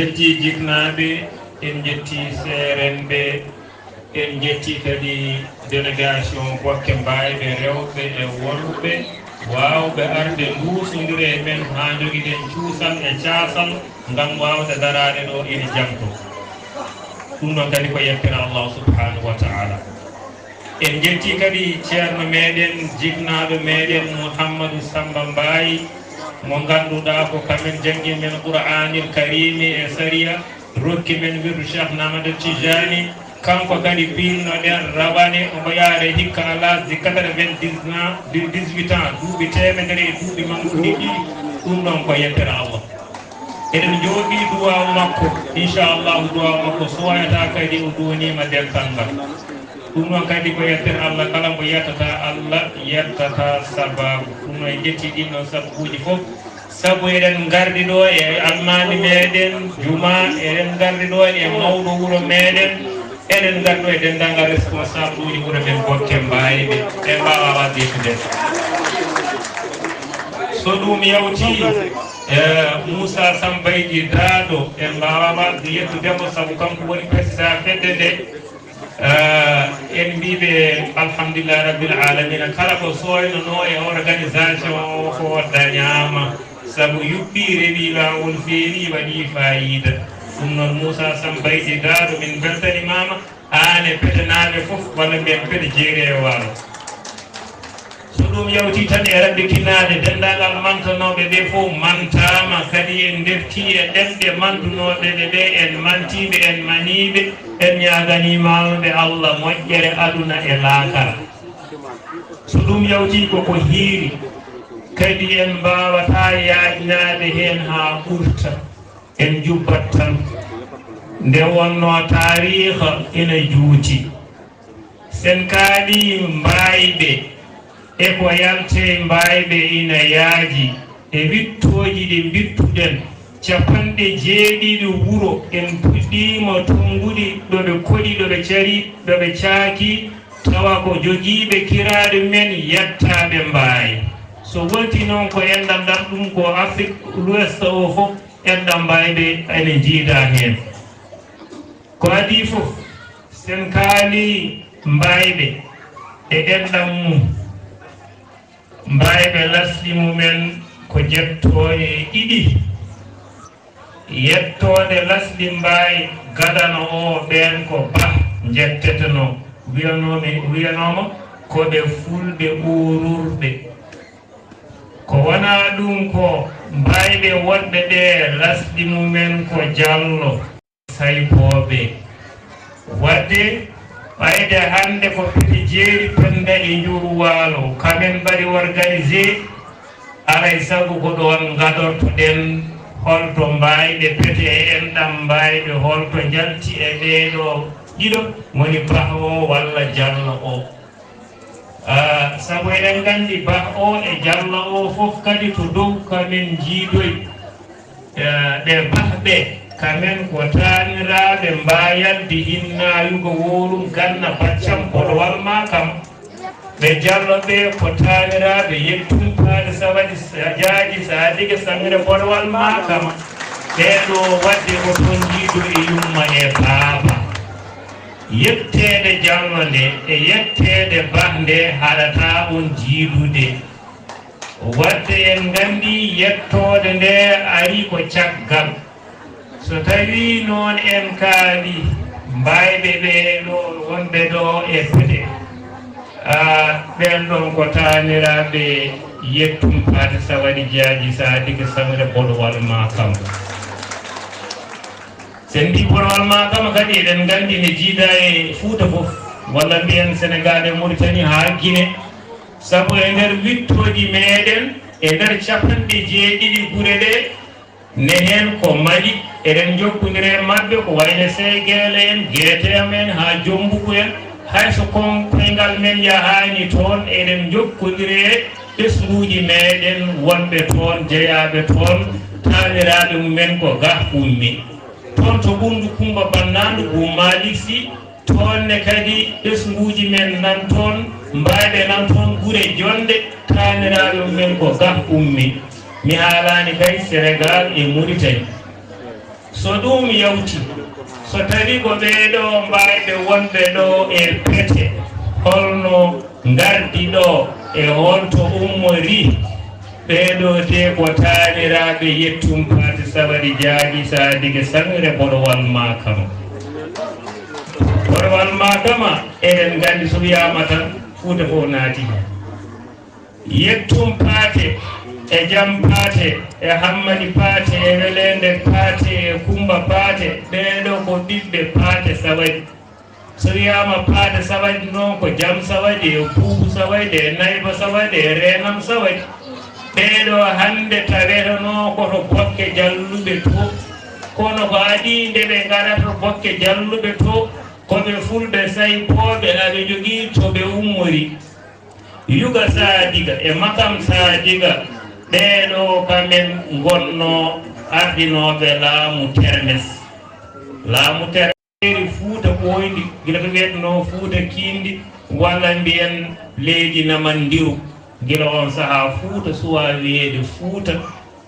jetti jiknaɓe en jetti serenɓe en jetti kadi délégation bokke mbayɓe rewɓe e worɓe wawɓe arde dusodire men ha joguiɗen cuusal e casal gam wawde darade ɗo ina jamto ɗum noon kadi ko yettira Allah subhanahu wa ta'ala. En jetti kadi ceerno meɗen jiknaɓe meɗen Mouhammadou Samba Mbaye mo ganduɗa ko kamen janggi men Qur'anil Karimi e Saria rokki men wirdu Cheikh Namadou Tijani kanko kadi pinnoɗen rawane omo yaare hikka à l'âge de 98 ans duuɓi temedere e duuɓi makko ɗiɗi ɗum ɗon ko yettere Allah. eɗen jooɗi duwaw makko inchallahu duwaw makko soyata kadi o duwonima dental ngal ɗum noon kadi ko yettere Allah kala mo yettata Allah yettata sababu ɗum noon jetti ɗin ɗon sababuji fof sabu eɗen gardi ɗo e almami meɗen juma eɗen gardi ɗo e mawɗo wuuro meɗen eɗen gardi ɗo e dendagal responsable uji wuuro men bokke mbayɓe e mbawa wadde yettude so ɗum yawti Moussa Sambayji Dado en mbawa wadde yettudemo saabu kanko woni président fedde nde en mbiɓe alhamdulillah rabbil alamina kala ko soynono e organisation o ko dañama saabu yuɓɓi rewi lawol feeri waɗi fayida ɗum noon Moussa Sambayji Dado min beltanimama an e petenaɓe foof walla mbiyen pete jeeri e walo so ɗum yawti tan e rabɓe kinade dendagal mantanoɓe ɓe fof mantama kadi en defti e ɗemɗe mandunoɓe ɓe en mantiɓe en maniɓe en ñaganimaɓe Allah moƴƴere aduna e laakara so ɗum yawti koko hiiri kadi en mbawata yajnade hen ha ɓurta en jubbat tan nde wonno tariha ina juuti sen kaali mbayɓe e ko yalte mbayɓe ina yaaji e wittoji ɗi bittuɗen capanɗe jeeɗiɗi wuro en puɗɗima tonguɗi ɗoɓe koɗi ɗoɓe cari ɗoɓe caaki tawa ko jogiiɓe kiraɗe men yettaɓe mbaawi so wonti noon ko enɗam ɗam ɗum ko Afrique l'Ouest o fof enɗam mbayɓe ene jiida hen ko adi fof sen kaali mbayɓe e enɗam mum mbayɓe lasɗi mumen ko jettoɗe ɗiɗi yettode lasɗi mbawi gadano o ɓen ko ba jetteteno wiyanoma koɓe fulɓe ɓururɓe ko wona ɗum ko mbayɓe wonɓe ɓe lasɗi mumen ko jallo sayboɓe wadde ɓayde hande ko peti jeeri penda e njuru waalo kamen mbaɗi organisé alay sago ko ɗon gadortoɗen holto mbayɓe pete e enɗam mbayɓe holto jalti e ɓeeɗo ɗiɗo woni bah o walla jallo o sabu eɗen gandi bah o e jallo o fof kadi to dow kamen jiidoy ɓe bahɓe kamen ko taniraɓe mbayalde hinnayugo worum ganna baccam bolowal ma kam ɓe jalloɓe ko taniraɓe yettumpade sa waɗi jaaji sa digue samire bolowal ma kam ɓeɗo wadde ko toon jiido e yumma e baaba yettede jallo nde e yettede bahde haɗata on jiidude wadde en gandi yettode nde ari ko caggal so tawi noon en kaali mbayɓe ɓe ɗo wonɓe ɗo e pete ɓen ɗon ko taniraɓe yettum pate sa waɗi jaaji sa diga samre bolowal ma kam sen mbi bolowal ma kam kadi eɗen gandi ne jiida e Fouta fof walla mbiyen Sénégal e Mauritanie ha Guinée saabu e nder wittoji meɗen e nder capanɗe jeeɗiɗi guure ɗe ne hen ko Mali eɗen jokkodire maɓɓe ko wayne Seygele en GTM en ha Jombugu en hayso kon koyngal men yahani toon eɗen jokkodire ɓesguji meɗen wonɓe toon jeeyaɓe toon taniraɓe mumen ko ga ummi toon to ɓundu Kumba Bannandu Bou Malick Sy toon ne kadi ɓesguji men nan toon mbayɓe nan toon guure jonde taniraɓe mumen ko ga ummi mi haalani kay Sénégal e Mauritanie so ɗum yawti so tawi ko ɓeeɗo mbayɓe wonɓe ɗo e pete holno gardi ɗo e holto ummori ɓeeɗo te ko taaniraɓe yettum paati sawari jaaji sadige sangre borowal makama borowal makama eɗen gandi so wiyama tan Fuuta fof naati yettum paate e jam paate e hammadi paate e welende paate e kumba paate ɓeeɗo ko ɓiɓɓe paate sawadi so wiyama paate sawadi noon ko jam sawadi e buubu sawadi e nayba sawadi e renam sawadi ɓeeɗo hande tawetano koto bokke jalluɓe to kono ko adi nde ɓe garata bokke jalluɓe to koɓe fulɓe saypoɓe aɓe jogii to ɓe ummori yuga saadiga e makam saadiga ɓeeɗo kamen gonno ardinoɓe laamu termes laamu termeri Fuuta ɓoyndi gila ko wiyetno Fuuta kiindi walla mbiyen leydi namandiru gila on sahaa Fuuta suwa wiyeede Fuuta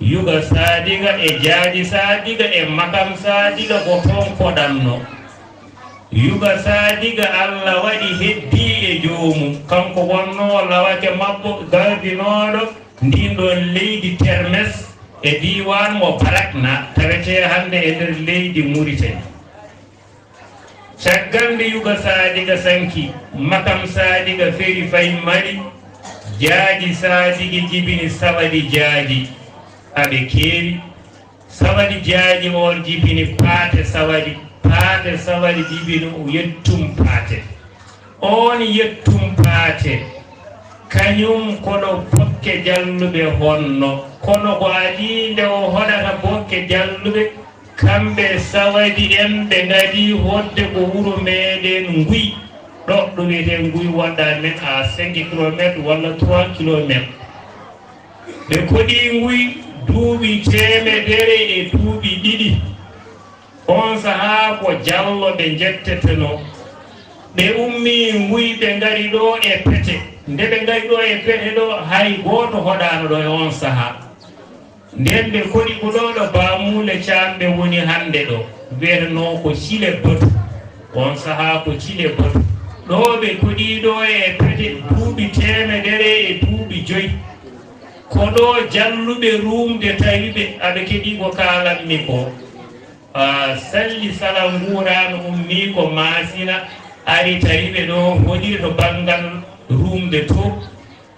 yuga saadiga e jaaji saadiga e makam saadiga ko toon koɗanno yuga saadiga Allah waɗi heddi e joomum kanko wonno lawake mabbo gardinoɗo ndin ɗon leydi termes e diwan mo barakna tawete hande e nder leydi Mauritanie caggal nde yuga saadiga sanki makam saadiga feri fay mari jaaji saadigi jibini sawadi jaaji aɓe keeri sawadi jaaji on jibini paate sawadi paate sawadi jibini yettum paate on yettum paate kañum kono bokke jalluɓe honno kono ko adi nde o hoɗata bokke jalluɓe kamɓe sawadi en ɓe ngadi hodde ko wuro meɗen Nguy ɗo ɗo wiyete Nguy waɗa men à 5 kilométres walla 3 kilométres ɓe koɗi Nguy duuɓi temedere e duuɓi ɗiɗi on sahaa ko jallo ɓe jetteteno ɓe ummi Nguy ɓe ngari ɗo e pete nde ɓe ngari ɗo e pete ɗo hay gooto hoɗano ɗo e on sahaa nden ɓe koɗi ko ɗo ɗo Bamule Camɓe woni hande ɗo wiyeteno ko Cile Batu on sahaa ko Cile Batu ɗo ɓe koɗi ɗo e pete duuɓi temedere e duuɓi 5 ko ɗo jalluɓe rumde tawiɓe aɓe keɗi ko kalanmi ko salli sala nguurano ummi ko masina ari tawiɓe ɗo hoɗiri to banggal rumde to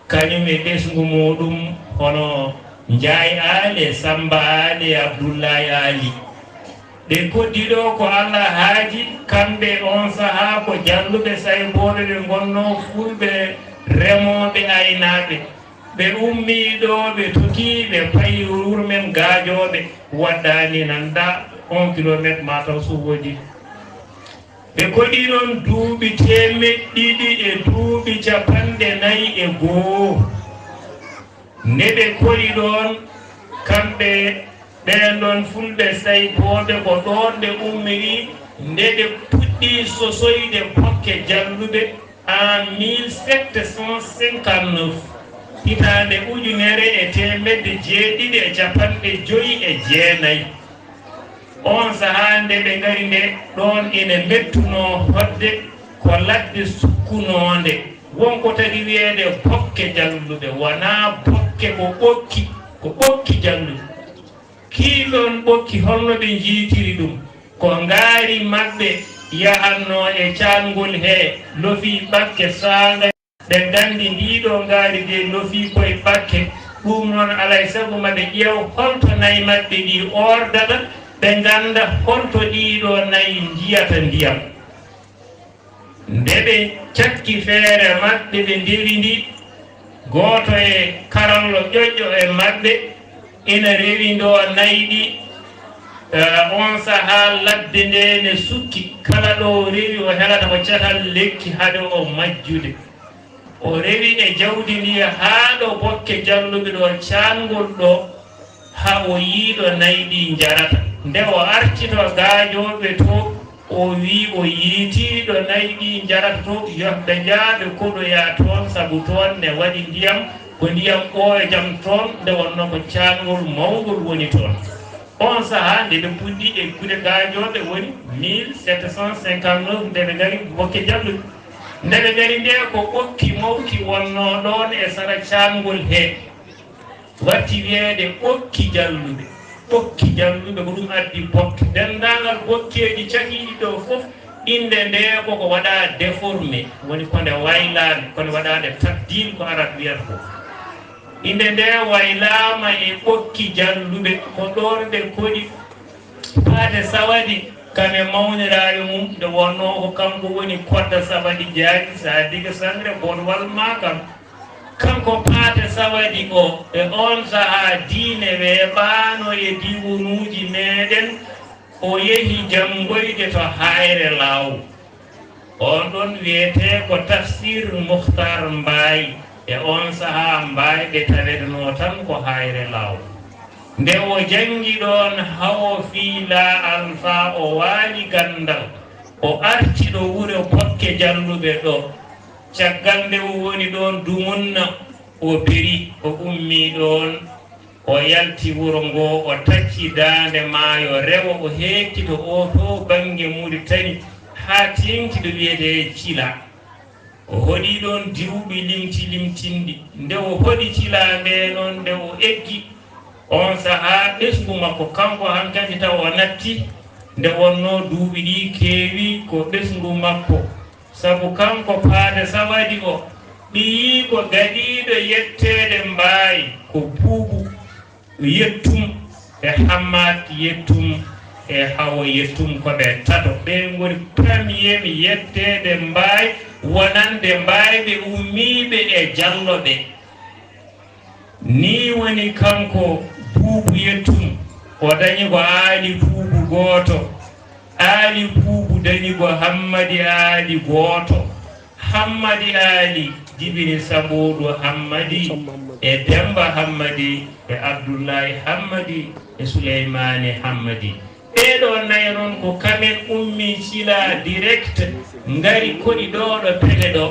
kañum e ɓesgu muɗum hono Njaay Ali Samba Ali Abdoullahi Ali ɓe koddi ɗo ko Allah haaji kamɓe on sahaa ko jalluɓe sayboɓe ɓe gonno fulɓe remoɓe aynaɓe ɓe ummi ɗo ɓe toki ɓe payi wuro men gaajoɓe waɗɗani nanda 1 kilométre mataw so woodi ɓe koɗi ɗon duuɓi temeɗɗiɗi e duuɓi 40 nde ɓe koɗi ɗon kamɓe ɓen ɗon fulɓe sayboɓe ko ɗon ɓe ummiri nde ɓe puɗɗi sosoyde bokke jalluɓe en 1759 hitande 1959 on sahaa nde ɓe ngari nde ɗon ene mettuno hodde ko ladde sukkunonde wonko tagi wiyeede bokke jalluɓe wona bokke ko ɓokki jalluɓe kiilon ɓokki holno ɓe jiitiri ɗum ko ngaari maɓɓe yahanno e caangol he lofi ɓakke saanga ɓe gandi ndiɗo ngaari de lofi koye ɓakke ɗum noon alay sago maɓe ƴeew holto nayi maɓɓe ɗi ordaɗa ɓe ganda holto ɗiɗo nayi jiyata ndiyam nde ɓe cakki feere maɓɓe ɓe nderi ndi gooto e karallo ƴoƴƴo e maɓɓe ina rewi ndo nayi ɗi on sahaa ladde nde ne sukki kala ɗo o rewi o helata ko catal lekki hade o majjude o rewi e jawdi ndi haa ɗo bokke jalluɓe ɗo caangol ɗo ha o yiiɗo nayi ɗi jarata nde o artito gaajoɓe to o wi o yiitiɗo nayi ɗi jarata to yoɓɓe jaaɓe koɗoya toon sabu toon ne waɗi ndiyam ko ndiyam ɓooyo jam toon nde wonno ko caangol mawgol woni toon on saha nde ɓe puɗɗi e gude gajoɓe woni 1759 nde ɓe ngari bokke jalluɓe nde ɓe ngari nde ko ɓokki mawki wonno ɗon e sara cangol he watti wiyede ɓokki jalluɓe ko ɗum addi bokke dendagal bokkeji cakiɗi ɗo fof inde nde koko waɗa déformé woni konde waylade konde waɗade tabdil ko arab wiyata ko inde nde waylama e ɓokki jalluɓe ko ɗon ɓe koɗi paade sawadi kame mawniraɓe mum nde wonno ko kanko woni kodda sawadi jaaji sa diga sangre bonwal ma kam kanko paate sawadi o e on saha diine weeɓano e diwonuji meɗen o yehi jangoyde to hayre law on ɗon wiyete ko tafsir muhtar mbayi e on saha mbayɓe taweɗno tan ko hayre law nde o jangi ɗon hawo fiila alpha o waali gandal o arti ɗo wuro bokke jalluɓe ɗo caggal nde o woni ɗon dumunna o beri o ummi ɗon o yalti wuro ngo o tacci dande maayo rewo o hekkito o to bange Mauritanie ha tengti ɗo wiyete Cila o hoɗi ɗon diwɓi limtindi nde o hoɗi Cila nde noon nde o eggi on saha ɓesgu makko kanko hankkadi taw o natti nde wonno duuɓi ɗi keewi ko ɓesgu makko sabu kanko paade sawadi o ɓiyi ko gaɗiɗo yettede mbayi ko buubu yettum e hammat yettum e hawo yettum koɓe tato ɓe goni premier mi yettede mbayi wonande mbayɓe ummiɓe e jalloɓe ni woni kanko buubu yettum o dañi ko aali buubu gooto aali buubu dañi ko hammadi aali gooto hammadi aali jibini sabuɗo hammadi e demba hammadi e abdoullahi hammadi e souleymane hammadi ɓeɗo nayi noon ko kamen ummi Cila direct ngari koɗi ɗo ɗo pele ɗo